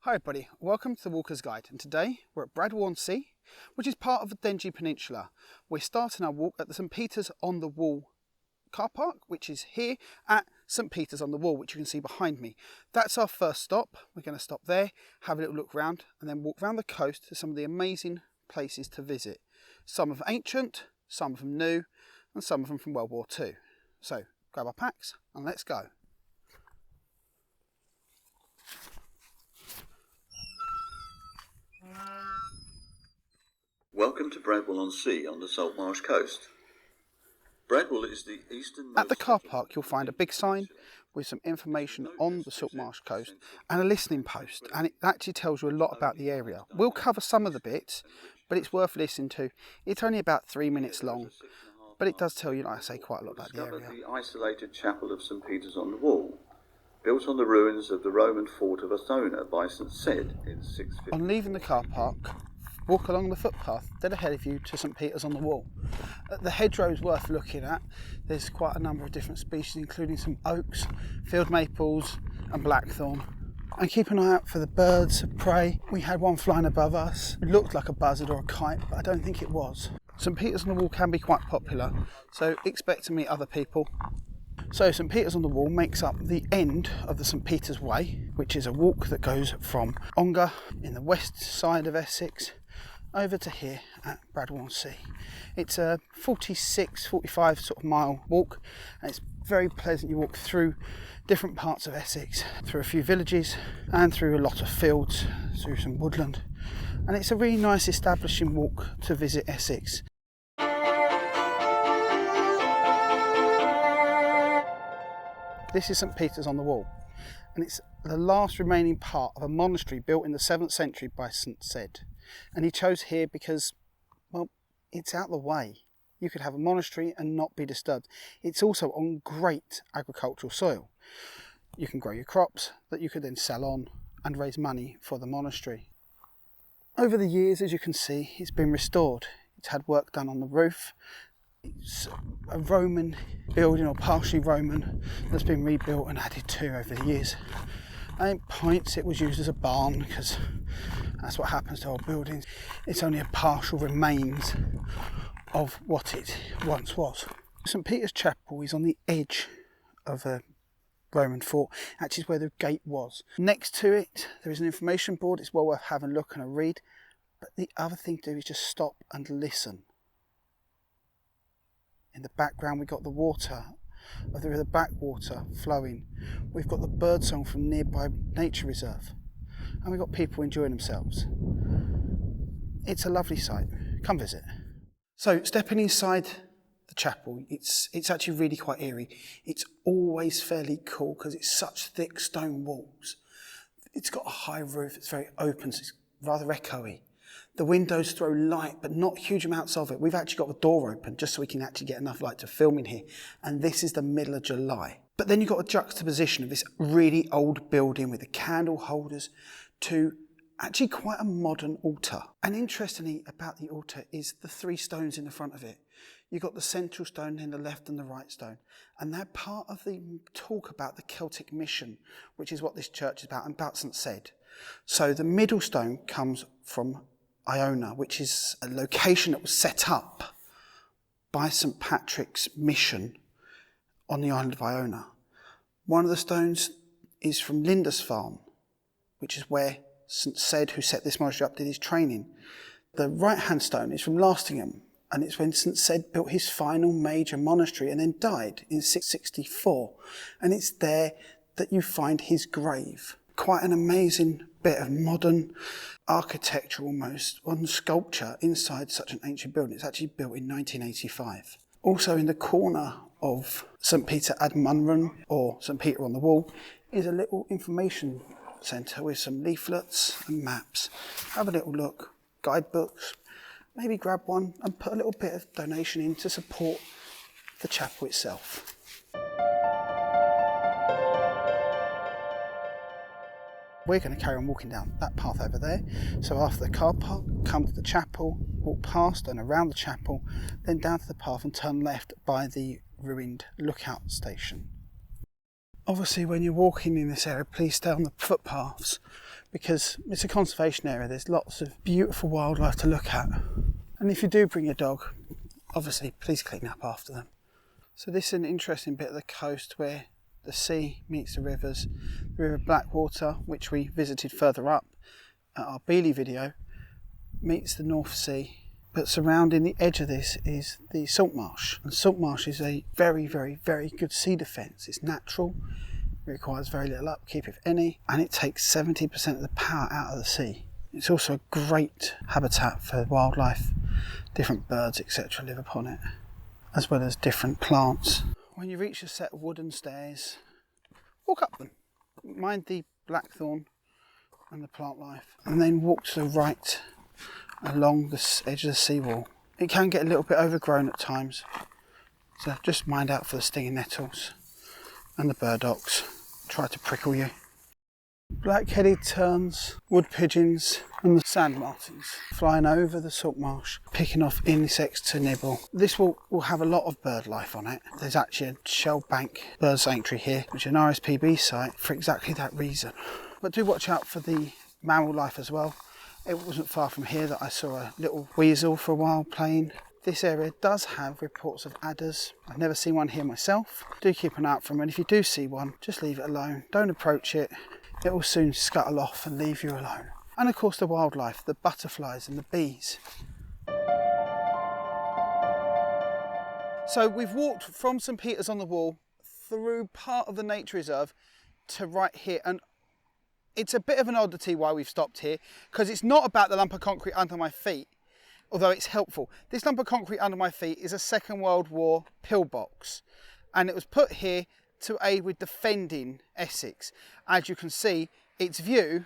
Hi everybody, welcome to the Walker's Guide, and today we're at Bradwell-on-Sea, which is part of the Dengie Peninsula. We're starting our walk at the St Peter's on the Wall car park, which is here at St Peter's on the Wall, which you can see behind me. That's our first stop. We're going to stop there, have a little look round, and then walk around the coast to some of the amazing places to visit. Some of them ancient, some of them new, and some of them from World War II. So grab our packs and let's go. Welcome to Bradwell-on-Sea on the Saltmarsh coast. Bradwell is the easternmost... At the car park you'll find a big sign with some information on the Saltmarsh coast and a listening post, and it actually tells you a lot about the area. We'll cover some of the bits, but it's worth listening to. It's only about 3 minutes long, but it does tell you, like I say, quite a lot about the area. The isolated chapel of St Peter's on the Wall, built on the ruins of the Roman fort of Athona by St Ced in 650. On leaving the car park, walk along the footpath dead ahead of you to St Peter's on the Wall. The hedgerow is worth looking at. There's quite a number of different species, including some oaks, field maples and blackthorn. And keep an eye out for the birds of prey. We had one flying above us. It looked like a buzzard or a kite, but I don't think it was. St Peter's on the Wall can be quite popular, so expect to meet other people. So St Peter's on the Wall makes up the end of the St Peter's Way, which is a walk that goes from Ongar in the west side of Essex over to here at Bradwell-on-Sea. It's a 45 sort of mile walk, and it's very pleasant. You walk through different parts of Essex, through a few villages and through a lot of fields, through some woodland, and it's a really nice establishing walk to visit Essex. This is St Peter's on the Wall, and it's the last remaining part of a monastery built in the 7th century by St Ced. And he chose here because, well, it's out the way. You could have a monastery and not be disturbed. It's also on great agricultural soil. You can grow your crops that you could then sell on and raise money for the monastery. Over the years, as you can see, it's been restored. It's had work done on the roof. It's a Roman building, or partially Roman, that's been rebuilt and added to over the years. And at points it was used as a barn, because that's what happens to old buildings. It's only a partial remains of what it once was. St Peter's Chapel is on the edge of a Roman fort, actually is where the gate was. Next to it there is an information board. It's well worth having a look and a read, but the other thing to do is just stop and listen. In the background we've got the water of the river backwater flowing. We've got the birdsong from nearby nature reserve, and we've got people enjoying themselves. It's a lovely sight. Come visit. So stepping inside the chapel, it's actually really quite eerie. It's always fairly cool because it's such thick stone walls. It's got a high roof, it's very open, so it's rather echoey. The windows throw light, but not huge amounts of it. We've actually got the door open just so we can actually get enough light to film in here. And this is the middle of July. But then you've got a juxtaposition of this really old building with the candle holders to actually quite a modern altar. And interestingly about the altar is the 3 stones in the front of it. You've got the central stone in the left and the right stone. And they're part of the talk about the Celtic mission, which is what this church is about, and about St Ced. So the middle stone comes from Iona, which is a location that was set up by St Patrick's mission on the island of Iona. One of the stones is from Lindisfarne, which is where St Ced, who set this monastery up, did his training. The right-hand stone is from Lastingham, and it's when St Ced built his final major monastery and then died in 664. And it's there that you find his grave. Quite an amazing bit of modern architecture almost, on sculpture inside such an ancient building. It's actually built in 1985. Also in the corner of St Peter ad Munren, or St Peter on the Wall, is a little information centre with some leaflets and maps. Have a little look, guidebooks, maybe grab one and put a little bit of donation in to support the chapel itself. We're going to carry on walking down that path over there. So after the car park, come to the chapel, walk past and around the chapel, then down to the path and turn left by the ruined lookout station. Obviously when you're walking in this area, please stay on the footpaths because it's a conservation area. There's lots of beautiful wildlife to look at. And if you do bring your dog, obviously please clean up after them. So this is an interesting bit of the coast where the sea meets the rivers. The River Blackwater, which we visited further up at our Beeley video, meets the North Sea. But surrounding the edge of this is the salt marsh. And salt marsh is a very, very, very good sea defence. It's natural, it requires very little upkeep if any, and it takes 70% of the power out of the sea. It's also a great habitat for wildlife, different birds, etc. live upon it, as well as different plants. When you reach a set of wooden stairs, walk up them. Mind the blackthorn and the plant life, and then walk to the right along the edge of the seawall. It can get a little bit overgrown at times, so just mind out for the stinging nettles and the burdocks. Try to prickle you. Black-headed terns, wood pigeons and the sand martins flying over the salt marsh, picking off insects to nibble. This will have a lot of bird life on it. There's actually a Shell Bank bird sanctuary here, which is an RSPB site for exactly that reason. But do watch out for the mammal life as well. It wasn't far from here that I saw a little weasel for a while playing. This area does have reports of adders. I've never seen one here myself. Do keep an eye out for them, and if you do see one, just leave it alone. Don't approach it. It will soon scuttle off and leave you alone. And of course the wildlife, the butterflies and the bees. So we've walked from St Peter's on the Wall through part of the nature reserve to right here, and it's a bit of an oddity why we've stopped here, because it's not about the lump of concrete under my feet, although it's helpful. This lump of concrete under my feet is a Second World War pillbox, and it was put here to aid with defending Essex. As you can see, its view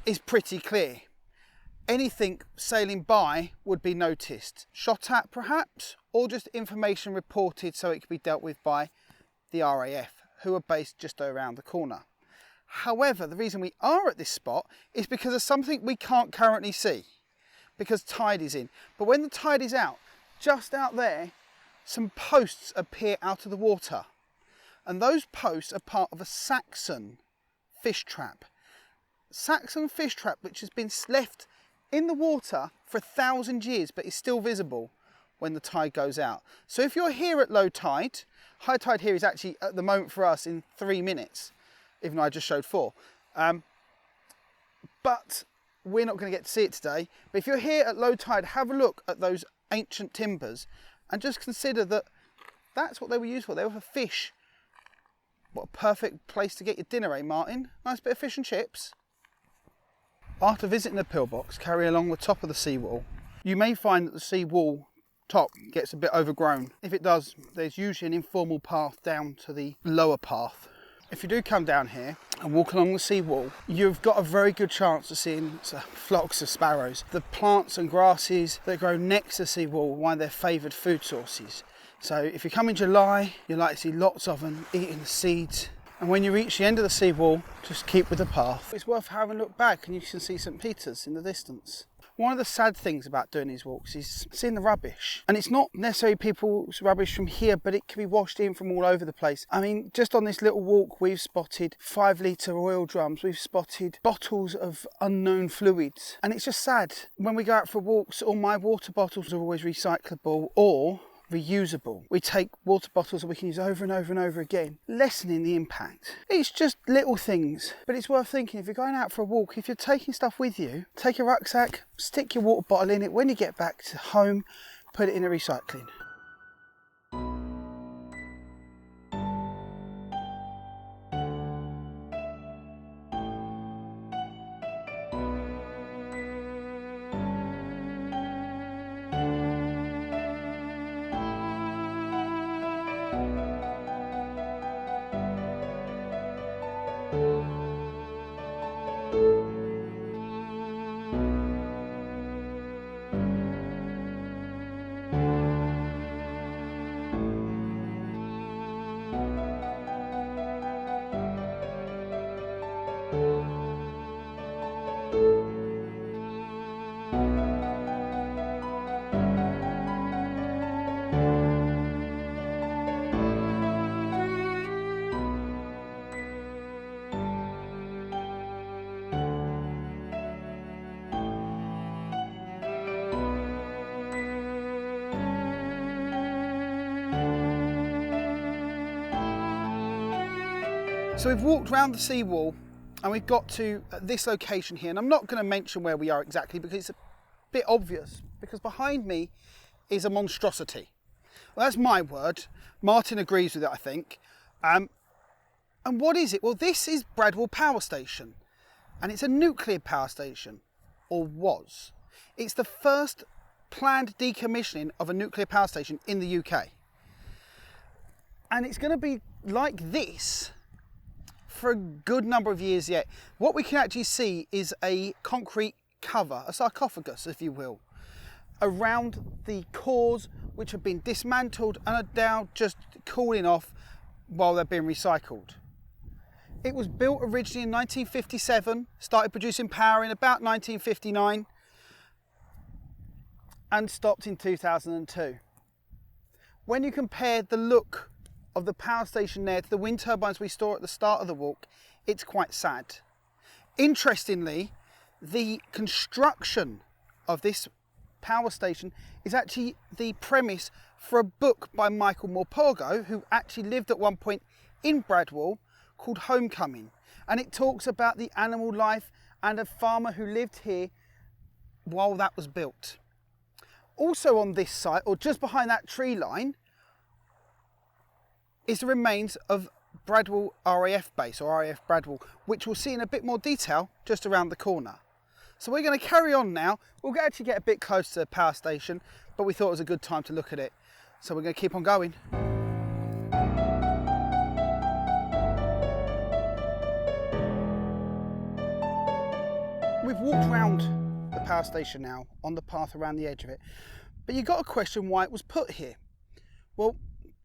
is pretty clear. Anything sailing by would be noticed, shot at perhaps, or just information reported so it could be dealt with by the RAF, who are based just around the corner. However, the reason we are at this spot is because of something we can't currently see, because tide is in. But when the tide is out, just out there, some posts appear out of the water. And those posts are part of a Saxon fish trap. Saxon fish trap which has been left in the water for 1,000 years but is still visible when the tide goes out. So if you're here at low tide, high tide here is actually at the moment for us in 3 minutes, even though I just showed 4. But we're not going to get to see it today. But if you're here at low tide, have a look at those ancient timbers and just consider that that's what they were used for. They were for fish. What a perfect place to get your dinner, eh, Martin? Nice bit of fish and chips. After visiting the pillbox, carry along the top of the seawall. You may find that the seawall top gets a bit overgrown. If it does, there's usually an informal path down to the lower path. If you do come down here and walk along the seawall, you've got a very good chance of seeing flocks of sparrows. The plants and grasses that grow next to the seawall are one of their favoured food sources. So if you come in July, you'll likely see lots of them eating the seeds. And when you reach the end of the seawall, just keep with the path. It's worth having a look back and you can see St Peter's in the distance. One of the sad things about doing these walks is seeing the rubbish. And it's not necessarily people's rubbish from here, but it can be washed in from all over the place. I mean, just on this little walk, we've spotted 5-litre oil drums. We've spotted bottles of unknown fluids. And it's just sad. When we go out for walks, all my water bottles are always recyclable or reusable. We take water bottles that we can use over and over and over again, lessening the impact. It's just little things, but it's worth thinking if you're going out for a walk, if you're taking stuff with you, take a rucksack, stick your water bottle in it. When you get back to home, put it in a recycling. So we've walked round the seawall and we've got to this location here, and I'm not going to mention where we are exactly because it's a bit obvious, because behind me is a monstrosity. Well, that's my word. Martin agrees with it, I think. And what is it? Well, this is Bradwell Power Station, and it's a nuclear power station, or was. It's the first planned decommissioning of a nuclear power station in the UK. And it's going to be like this for a good number of years yet. What we can actually see is a concrete cover, a sarcophagus, if you will, around the cores which have been dismantled and are now just cooling off while they're being recycled. It was built originally in 1957, started producing power in about 1959, and stopped in 2002. When you compare the look of the power station there to the wind turbines we saw at the start of the walk, it's quite sad. Interestingly, the construction of this power station is actually the premise for a book by Michael Morpurgo, who actually lived at one point in Bradwell, called Homecoming, and it talks about the animal life and a farmer who lived here while that was built. Also on this site, or just behind that tree line, is the remains of Bradwell RAF base, or RAF Bradwell, which we'll see in a bit more detail just around the corner. So we're going to carry on now. We'll actually get a bit close to the power station, but we thought it was a good time to look at it. So we're going to keep on going. We've walked around the power station now, on the path around the edge of it, but you've got to question why it was put here. Well,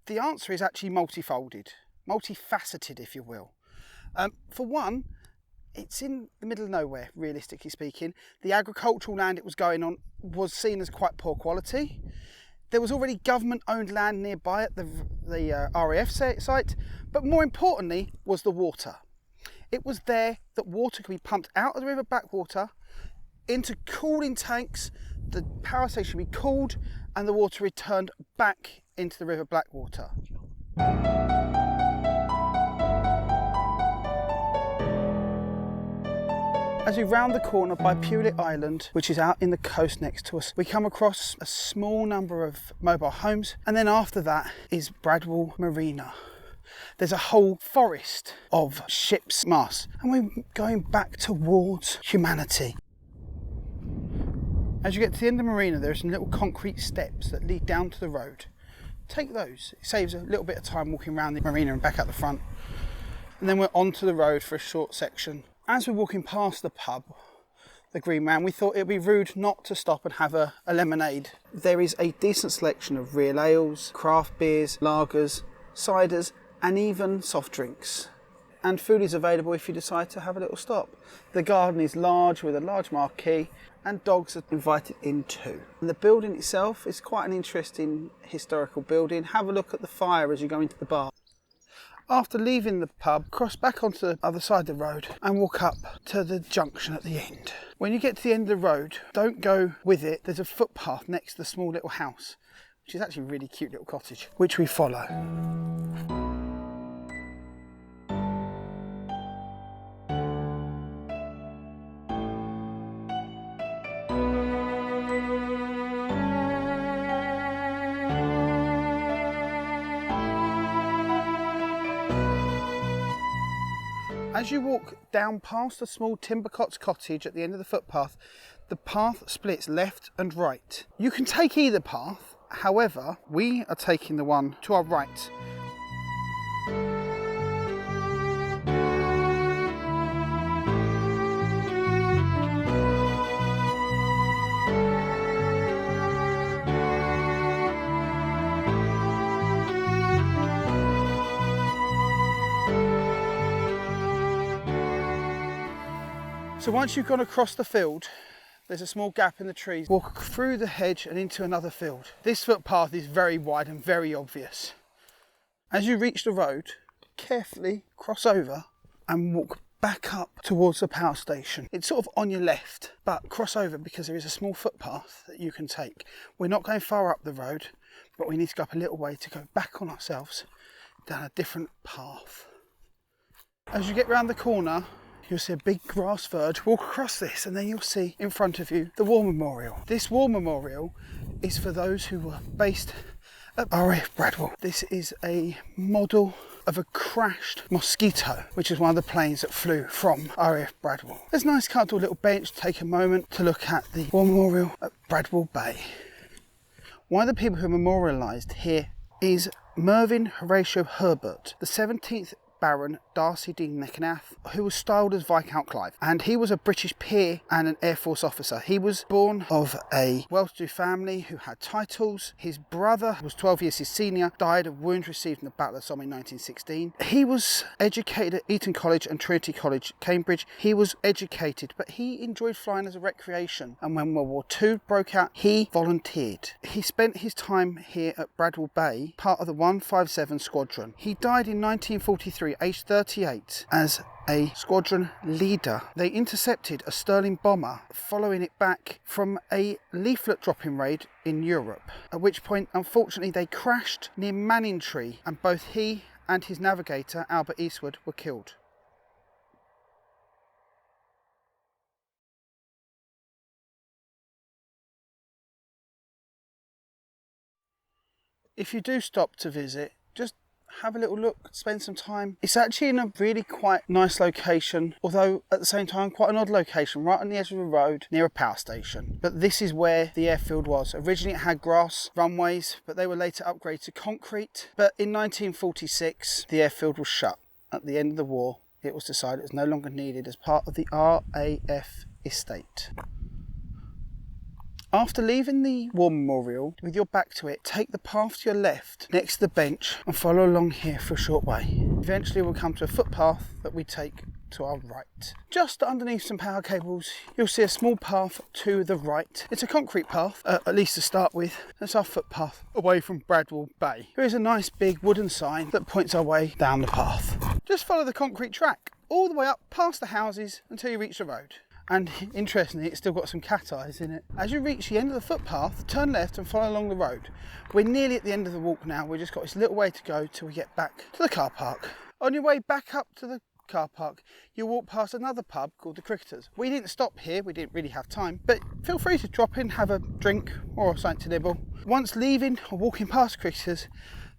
the answer is actually multifolded, multifaceted, if you will. For one, it's in the middle of nowhere, realistically speaking. The agricultural land it was going on was seen as quite poor quality. There was already government-owned land nearby at the RAF site, but more importantly was the water. It was there that water could be pumped out of the river backwater into cooling tanks. The power station would be cooled and the water returned back into the river Blackwater. As we round the corner by Pewlet Island, which is out in the coast next to us, we come across a small number of mobile homes, and then after that is Bradwell Marina. There's a whole forest of ships' masts, and we're going back towards humanity. As you get to the end of the marina, there are some little concrete steps that lead down to the road. Take those. It saves a little bit of time walking around the marina and back out the front. And then we're onto the road for a short section. As we're walking past the pub, the Green Man, we thought it would be rude not to stop and have a lemonade. There is a decent selection of real ales, craft beers, lagers, ciders, and even soft drinks. And food is available if you decide to have a little stop. The garden is large with a large marquee, and dogs are invited in too. And the building itself is quite an interesting historical building. Have a look at the fire as you go into the bar. After leaving the pub, cross back onto the other side of the road and walk up to the junction at the end. When you get to the end of the road, don't go with it. There's a footpath next to the small little house, which is actually a really cute little cottage, which we follow. As you walk down past a small timber cottage at the end of the footpath, the path splits left and right. You can take either path, however, we are taking the one to our right. So once you've gone across the field, there's a small gap in the trees. Walk through the hedge and into another field. This footpath is very wide and very obvious. As you reach the road, carefully cross over and walk back up towards the power station. It's sort of on your left, but cross over because there is a small footpath that you can take. We're not going far up the road, but we need to go up a little way to go back on ourselves down a different path. As you get round the corner, you'll see a big grass verge. Walk across this and then you'll see in front of you the War Memorial. This War Memorial is for those who were based at RAF Bradwell. This is a model of a crashed Mosquito, which is one of the planes that flew from RAF Bradwell. There's a nice comfortable little bench. Take a moment to look at the War Memorial at Bradwell Bay. One of the people who are memorialised here is Mervyn Horatio Herbert, the 17th Baron Darcy Dean Mechanath, who was styled as Viscount Clive, and he was a British peer and an Air Force officer. He was born of a well-to-do family who had titles. His brother was 12 years his senior, died of wounds received in the Battle of Somme in 1916. He was educated at Eton College and Trinity College, Cambridge. He was educated, but he enjoyed flying as a recreation, and when World War II broke out, he volunteered. He spent his time here at Bradwell Bay, part of the 157 Squadron. He died in 1943, aged 38, as a squadron leader. They intercepted a Sterling bomber following it back from a leaflet dropping raid in Europe, at which point unfortunately they crashed near Manningtree and both he and his navigator Albert Eastwood were killed. If you do stop to visit, just have a little look, spend some time. It's actually in a really quite nice location, although at the same time quite an odd location, right on the edge of a road near a power station. But this is where the airfield was. Originally it had grass runways, but they were later upgraded to concrete. But in 1946 the airfield was shut. At the end of the war it was decided it was no longer needed as part of the RAF estate. After leaving the War Memorial, with your back to it, take the path to your left next to the bench and follow along here for a short way. Eventually we'll come to a footpath that we take to our right. Just underneath some power cables, you'll see a small path to the right. It's a concrete path, at least to start with. That's our footpath away from Bradwell Bay. There is a nice big wooden sign that points our way down the path. Just follow the concrete track all the way up past the houses until you reach the road. And interestingly, it's still got some cat eyes in it. As you reach the end of the footpath, turn left and follow along the road. We're nearly at the end of the walk now. We've just got this little way to go till we get back to the car park. On your way back up to the car park, you'll walk past another pub called the Cricketers. We didn't stop here, we didn't really have time, but feel free to drop in, have a drink or something to nibble. Once leaving or walking past Cricketers,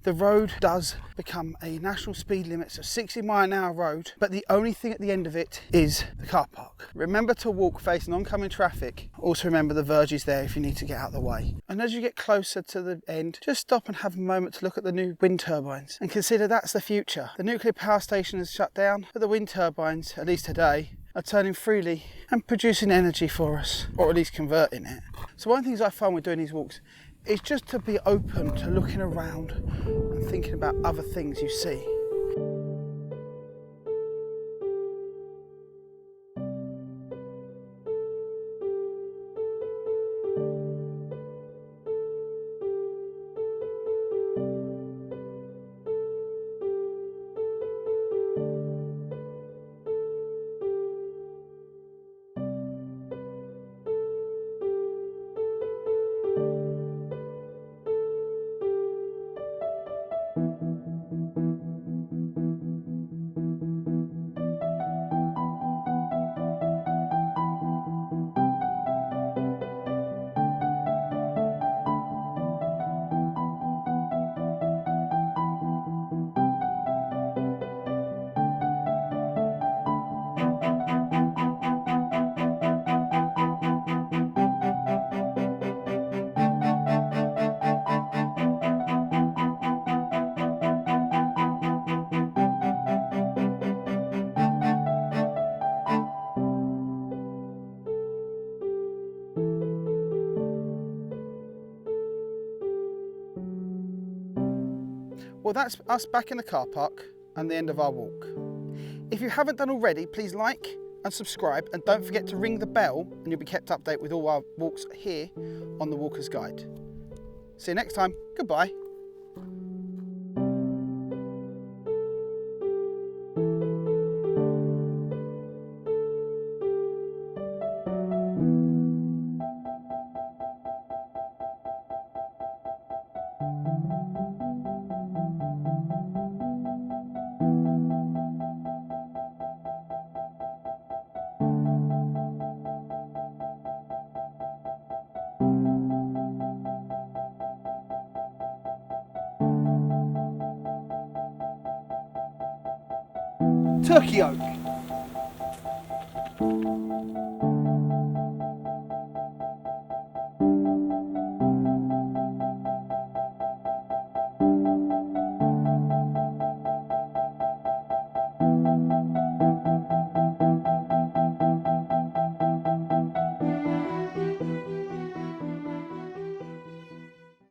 the road does become a national speed limit, so 60-mile-an-hour road, but the only thing at the end of it is the car park. Remember to walk facing oncoming traffic. Also remember the verge is there if you need to get out of the way. And as you get closer to the end, just stop and have a moment to look at the new wind turbines and consider that's the future. The nuclear power station is shut down, but the wind turbines, at least today, are turning freely and producing energy for us, or at least converting it. So one of the things I find with doing these walks is just to be open to looking around and thinking about other things you see. Well, that's us back in the car park and the end of our walk. If you haven't done already, please like and subscribe, and don't forget to ring the bell and you'll be kept updated with all our walks here on the Walker's Guide. See you next time. Goodbye. Turkey oak.